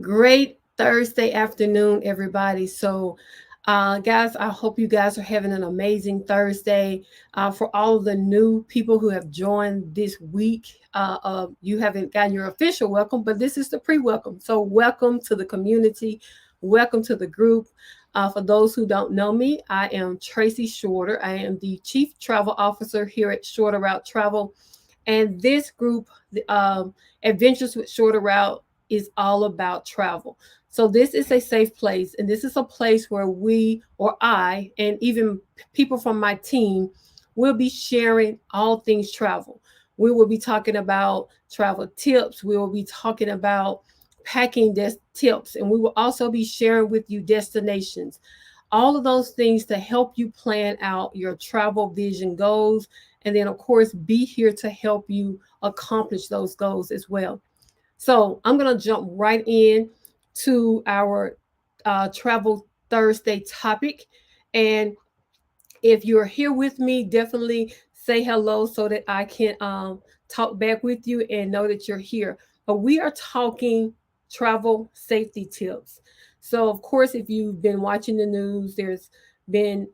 Great Thursday afternoon, everybody. Guys, I hope you guys are having an amazing Thursday. For all of the new people who have joined this week, you haven't gotten your official welcome, but this is the pre welcome. So, welcome to the community. Welcome to the group. For those who don't know me, I am Tracy Shorter. I am the Chief Travel Officer here at Shorter Route Travel. And this group, Adventures with Shorter Route, is all about travel. So this is a safe place, and this is a place where we, or I, and even people from my team will be sharing all things travel. We will be talking about travel tips. We will be talking about packing tips, and we will also be sharing with you destinations. All of those things to help you plan out your travel vision goals, and then, of course, be here to help you accomplish those goals as well. So I'm going to jump right in to our Travel Thursday topic. And if you're here with me, definitely say hello so that I can talk back with you and know that you're here. But we are talking travel safety tips. So, of course, if you've been watching the news, there's been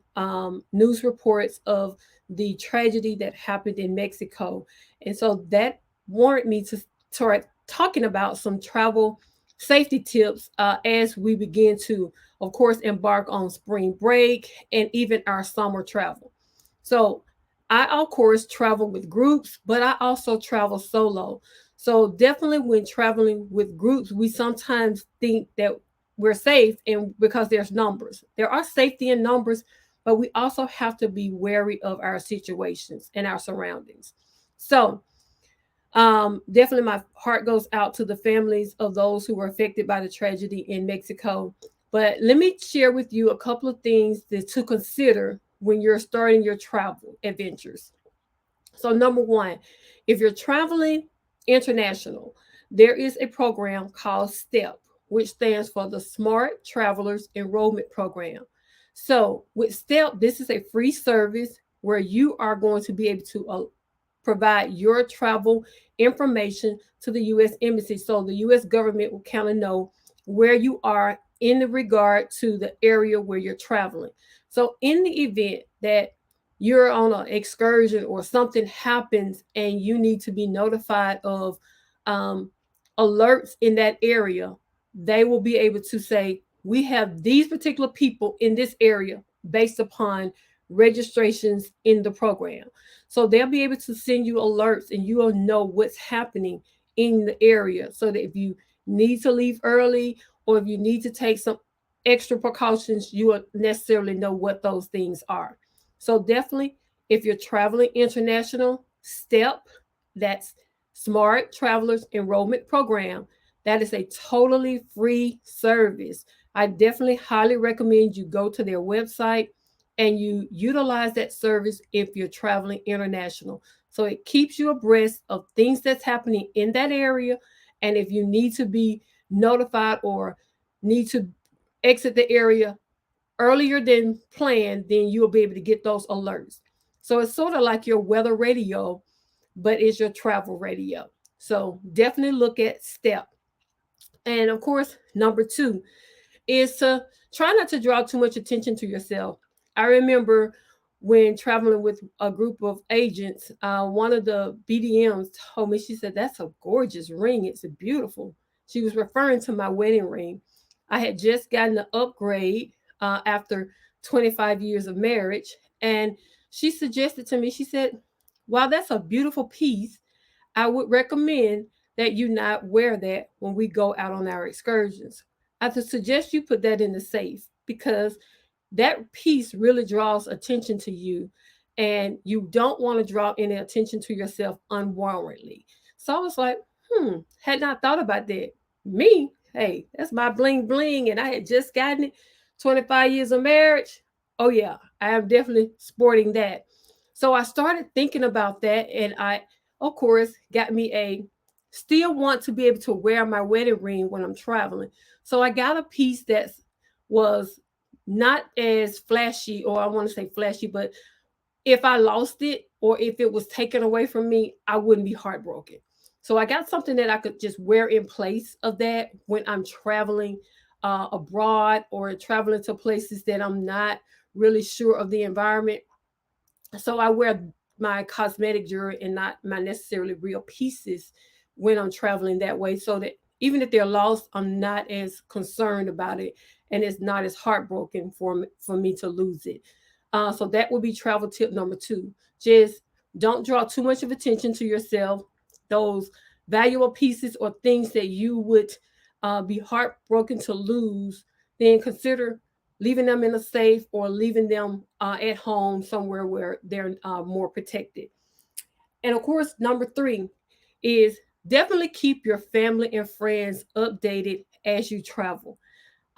news reports of the tragedy that happened in Mexico. And so that warranted me to start talking about some travel safety tips as we begin to, of course, embark on spring break and even our summer travel. So, I, of course, travel with groups, but I also travel solo. So, definitely when traveling with groups, we sometimes think that we're safe and because there's numbers. There are safety in numbers, but we also have to be wary of our situations and our surroundings. So, definitely, my heart goes out to the families of those who were affected by the tragedy in Mexico. But let me share with you a couple of things to consider when you're starting your travel adventures. So, number one, if you're traveling international, there is a program called STEP, which stands for the Smart Travelers Enrollment Program. So, with STEP, this is a free service where you are going to be able to provide your travel information to the U.S. Embassy. So, the U.S. government will kind of know where you are in regard to the area where you're traveling. So, in the event that you're on an excursion or something happens and you need to be notified of um, alerts in that area, they will be able to say, we have these particular people in this area based upon registrations in the program. So they'll be able to send you alerts and you will know what's happening in the area so that if you need to leave early or if you need to take some extra precautions, you will necessarily know what those things are. So definitely, if you're traveling international, STEP, that's Smart Travelers Enrollment Program. That is a totally free service. I definitely highly recommend you go to their website and you utilize that service if you're traveling international. So it keeps you abreast of things that's happening in that area. And if you need to be notified or need to exit the area earlier than planned, then you'll be able to get those alerts. So it's sort of like your weather radio, but it's your travel radio. So definitely look at STEP. And of course, number two is to try not to draw too much attention to yourself. I remember when traveling with a group of agents, one of the BDMs told me, she said, "That's a gorgeous ring. It's beautiful." She was referring to my wedding ring. I had just gotten an upgrade after 25 years of marriage. And she suggested to me, she said, "While that's a beautiful piece, I would recommend that you not wear that when we go out on our excursions. I would suggest you put that in the safe because that piece really draws attention to you and you don't want to draw any attention to yourself unwarrantedly." So I was like, had not thought about that. Me, hey, that's my bling bling, and I had just gotten it. 25 years of marriage. Oh yeah, I am definitely sporting that. So I started thinking about that, and I, of course, got me a still want to be able to wear my wedding ring when I'm traveling. So I got a piece that was not as flashy, or I want to say flashy, but if I lost it or if it was taken away from me, I wouldn't be heartbroken. So I got something that I could just wear in place of that when I'm traveling abroad or traveling to places that I'm not really sure of the environment. So I wear my cosmetic jewelry and not my necessarily real pieces when I'm traveling that way, so that even if they're lost, I'm not as concerned about it, and it's not as heartbroken for me to lose it. So that would be travel tip number two. Just don't draw too much of attention to yourself. Those valuable pieces or things that you would be heartbroken to lose, then consider leaving them in a safe or leaving them at home somewhere where they're more protected. And of course, number three is definitely keep your family and friends updated as you travel.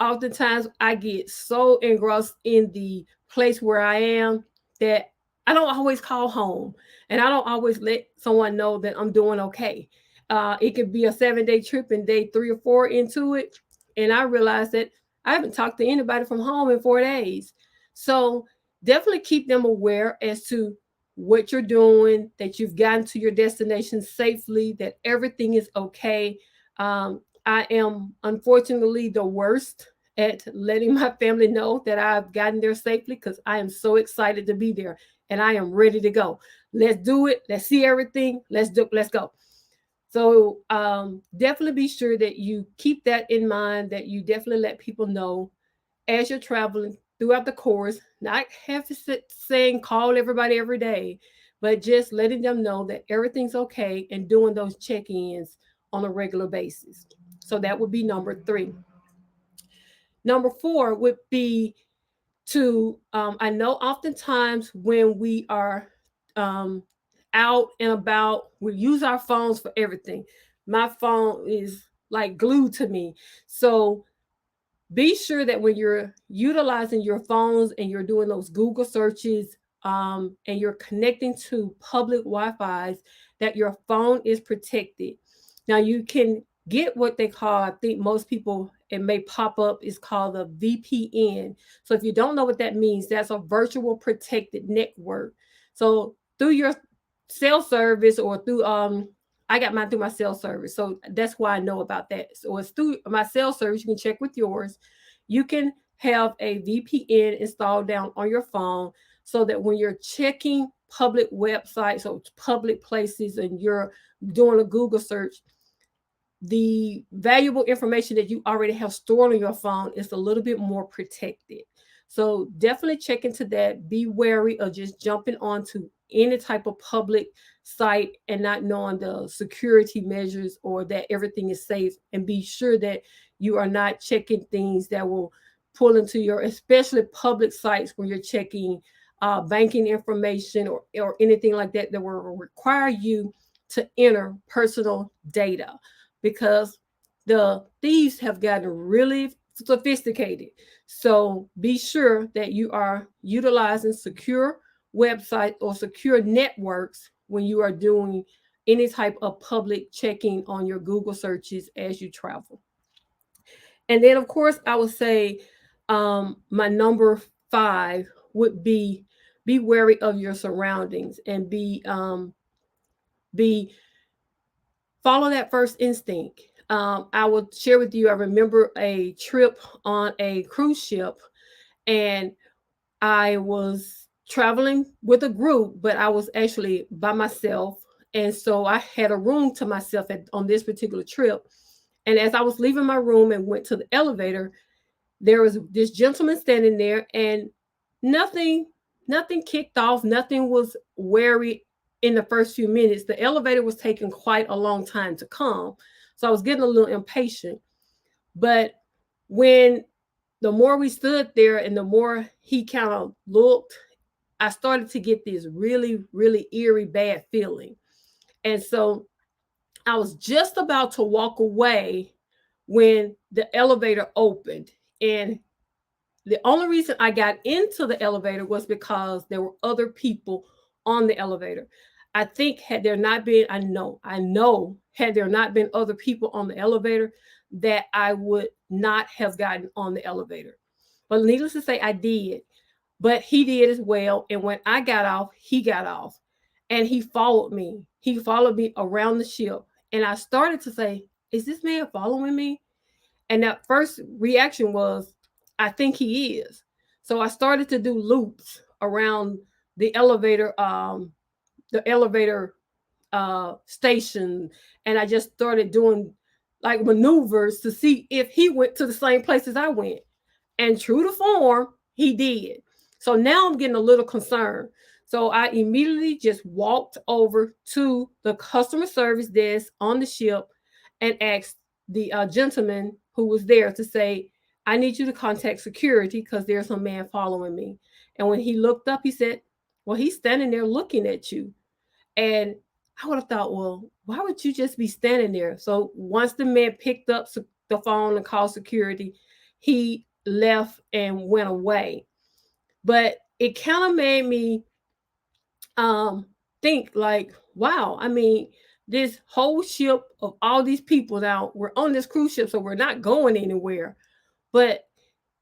Oftentimes, I get so engrossed in the place where I am that I don't always call home, and I don't always let someone know that I'm doing okay. It could be a 7 day trip and day 3 or 4 into it, and I realize that I haven't talked to anybody from home in 4 days. So definitely keep them aware as to what you're doing, that you've gotten to your destination safely, that everything is okay. I am unfortunately the worst at letting my family know that I've gotten there safely, because I am so excited to be there and I am ready to go. Let's do it. Let's see everything. Let's go. So definitely be sure that you keep that in mind, that you definitely let people know as you're traveling throughout the course, not have to saying call everybody every day, but just letting them know that everything's okay and doing those check-ins on a regular basis. So that would be number three. Number four would be to, I know oftentimes when we are um, out and about, we use our phones for everything. My phone is like glued to me. So be sure that when you're utilizing your phones and you're doing those Google searches, and you're connecting to public Wi-Fi's, that your phone is protected. Now you can get what they call, I think most people, it may pop up, is called a VPN. So if you don't know what that means, that's a virtual protected network. So through your cell service or through I got mine through my cell service. So that's why I know about that. So it's through my cell service. You can check with yours. You can have a VPN installed down on your phone, so that when you're checking public websites or public places and you're doing a Google search, the valuable information that you already have stored on your phone is a little bit more protected. So definitely check into that. Be wary of just jumping onto any type of public site and not knowing the security measures or that everything is safe. And be sure that you are not checking things that will pull into your, especially public sites where you're checking banking information or anything like that that will require you to enter personal data, because the thieves have gotten really sophisticated. So be sure that you are utilizing secure websites or secure networks when you are doing any type of public checking on your Google searches as you travel. And then, of course, I would say my number five would be wary of your surroundings and be follow that first instinct. I will share with you. I remember a trip on a cruise ship, and I was traveling with a group, but I was actually by myself, and so I had a room to myself on this particular trip. And as I was leaving my room and went to the elevator, there was this gentleman standing there, and nothing nothing kicked off, nothing was wary. In the first few minutes, the elevator was taking quite a long time to come, so I was getting a little impatient. But when the more we stood there and the more he kind of looked, I started to get this really, really eerie bad feeling. And so I was just about to walk away when the elevator opened. And the only reason I got into the elevator was because there were other people on the elevator. I think had there not been, I know, had there not been other people on the elevator, that I would not have gotten on the elevator. But needless to say, I did. But he did as well. And when I got off, he got off. And he followed me. He followed me around the ship. And I started to say, is this man following me? And that first reaction was, I think he is. So I started to do loops around the elevator station, and I just started doing like maneuvers to see if he went to the same place as I went. And true to form, he did. So now I'm getting a little concerned. So I immediately just walked over to the customer service desk on the ship and asked the gentleman who was there to say, I need you to contact security because there's a man following me. And when he looked up, he said, well, he's standing there looking at you. And I would have thought, well, why would you just be standing there? So once the man picked up the phone and called security, he left and went away. But it kind of made me um think like, wow, I mean, this whole ship of all these people, now we're on this cruise ship, so we're not going anywhere. But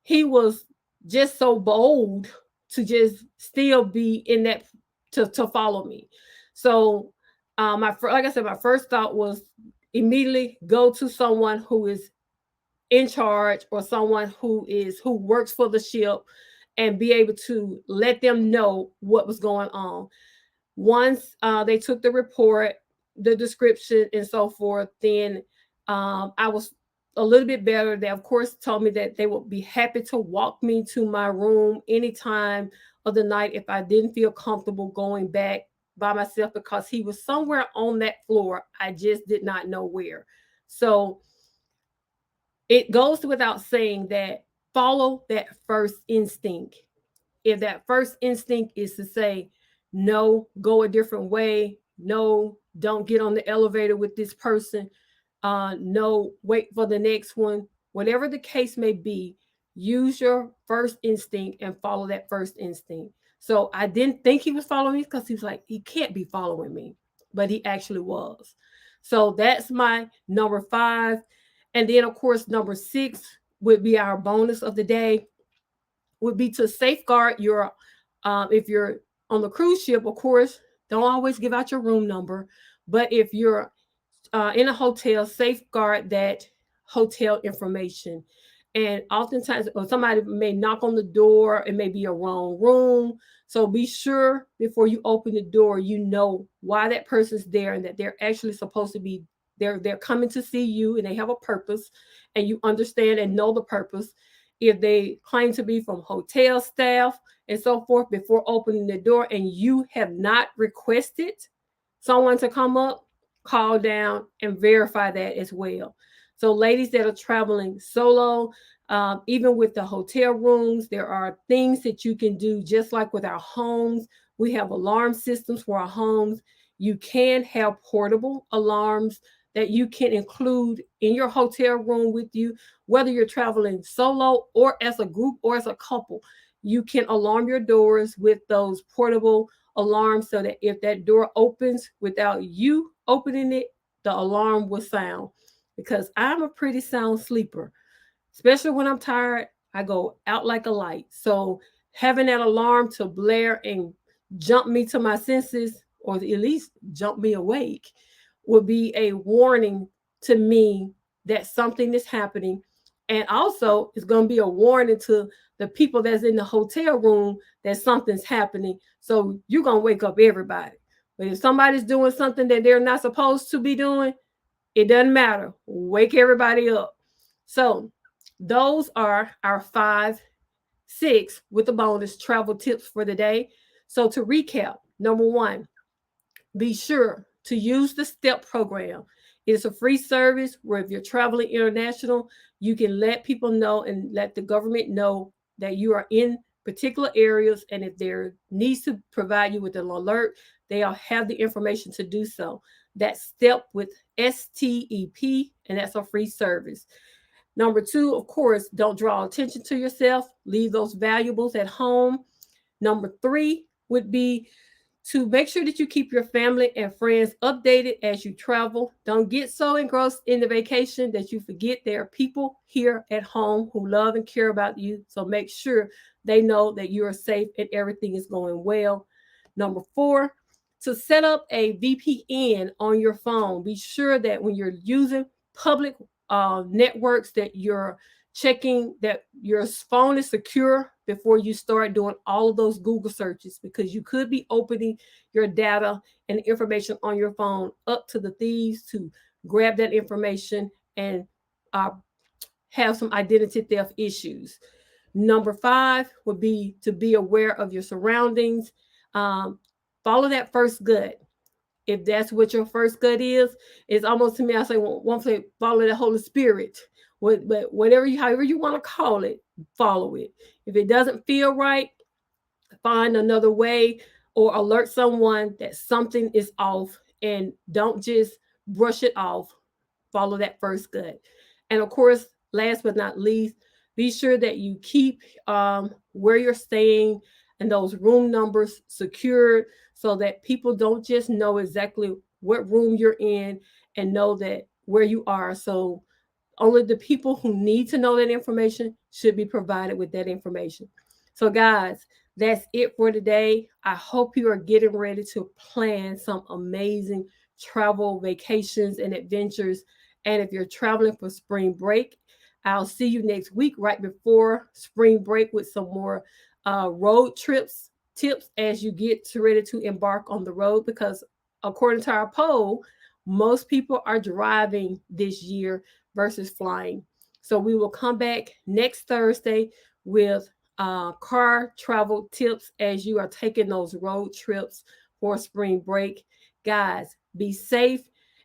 he was just so bold to just still be in that, to follow me. So like I said, my first thought was immediately go to someone who is in charge or someone who works for the ship and be able to let them know what was going on. Once they took the report, the description, and so forth, then I was a little bit better. They, of course, told me that they would be happy to walk me to my room anytime of the night if I didn't feel comfortable going back by myself, because he was somewhere on that floor. I just did not know where. So it goes without saying that follow that first instinct. If that first instinct is to say, no, go a different way, no, don't get on the elevator with this person, no, wait for the next one, whatever the case may be, use your first instinct and follow that first instinct. So I didn't think he was following me because he was like, he can't be following me, but he actually was. So that's my number 5. And then, of course, number 6 would be our bonus of the day, would be to safeguard your, if you're on the cruise ship, of course, don't always give out your room number. But if you're in a hotel, safeguard that hotel information. And oftentimes, or somebody may knock on the door, it may be a wrong room. So be sure before you open the door, you know why that person's there and that they're actually supposed to be there. They're coming to see you and they have a purpose, and you understand and know the purpose. If they claim to be from hotel staff and so forth before opening the door, and you have not requested someone to come up, call down and verify that as well. So, ladies that are traveling solo, even with the hotel rooms, there are things that you can do just like with our homes. We have alarm systems for our homes. You can have portable alarms that you can include in your hotel room with you, whether you're traveling solo or as a group or as a couple. You can alarm your doors with those portable alarm so that if that door opens without you opening it, the alarm will sound. Because I'm a pretty sound sleeper, especially when I'm tired, I go out like a light. So having that alarm to blare and jump me to my senses, or at least jump me awake, would be a warning to me that something is happening. And also, it's going to be a warning to the people that's in the hotel room that something's happening. So you're going to wake up everybody. But if somebody's doing something that they're not supposed to be doing, it doesn't matter. Wake everybody up. So those are our 5, 6 with the bonus travel tips for the day. So to recap, number 1, be sure to use the STEP program. It's a free service where if you're traveling international, you can let people know and let the government know that you are in particular areas. And if there needs to provide you with an alert, they'll have the information to do so. That's STEP with STEP, and that's a free service. Number 2, of course, don't draw attention to yourself. Leave those valuables at home. Number 3 would be to make sure that you keep your family and friends updated as you travel. Don't get so engrossed in the vacation that you forget there are people here at home who love and care about you. So make sure they know that you are safe and everything is going well. Number 4, to set up a VPN on your phone. Be sure that when you're using public networks that you're checking that your phone is secure before you start doing all of those Google searches, because you could be opening your data and information on your phone up to the thieves to grab that information and uh, have some identity theft issues. Number 5 would be to be aware of your surroundings. Um, Follow that first gut. If that's what your first gut is, it's almost to me, I say, well, one say follow the Holy Spirit. But whatever you, however you want to call it, follow it. If it doesn't feel right, find another way or alert someone that something is off, and don't just brush it off. Follow that first gut. And of course, last but not least, be sure that you keep where you're staying and those room numbers secured, so that people don't just know exactly what room you're in and know that where you are. So only the people who need to know that information should be provided with that information. So, guys, that's it for today. I hope you are getting ready to plan some amazing travel, vacations, and adventures. And if you're traveling for spring break, I'll see you next week, right before spring break, with some more road trips tips as you get ready to embark on the road. Because according to our poll, most people are driving this year versus flying. So we will come back next Thursday with car travel tips as you are taking those road trips for spring break. Guys, be safe.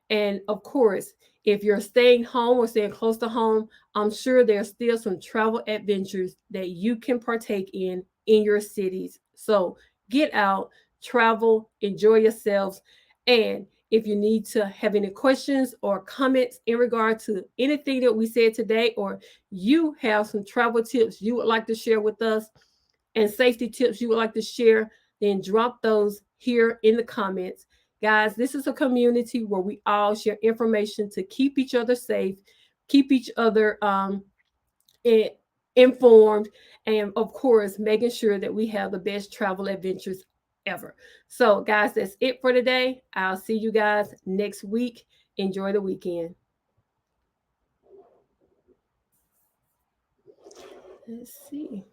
And of course, if you're staying home or staying close to home, I'm sure there's still some travel adventures that you can partake in your cities. So get out, travel, enjoy yourselves. And if you need to have any questions or comments in regard to anything that we said today, or you have some travel tips you would like to share with us and safety tips you would like to share, then drop those here in the comments. Guys, this is a community where we all share information to keep each other safe, keep each other informed, and of course, making sure that we have the best travel adventures ever. So, guys, that's it for today. I'll see you guys next week. Enjoy the weekend. Let's see.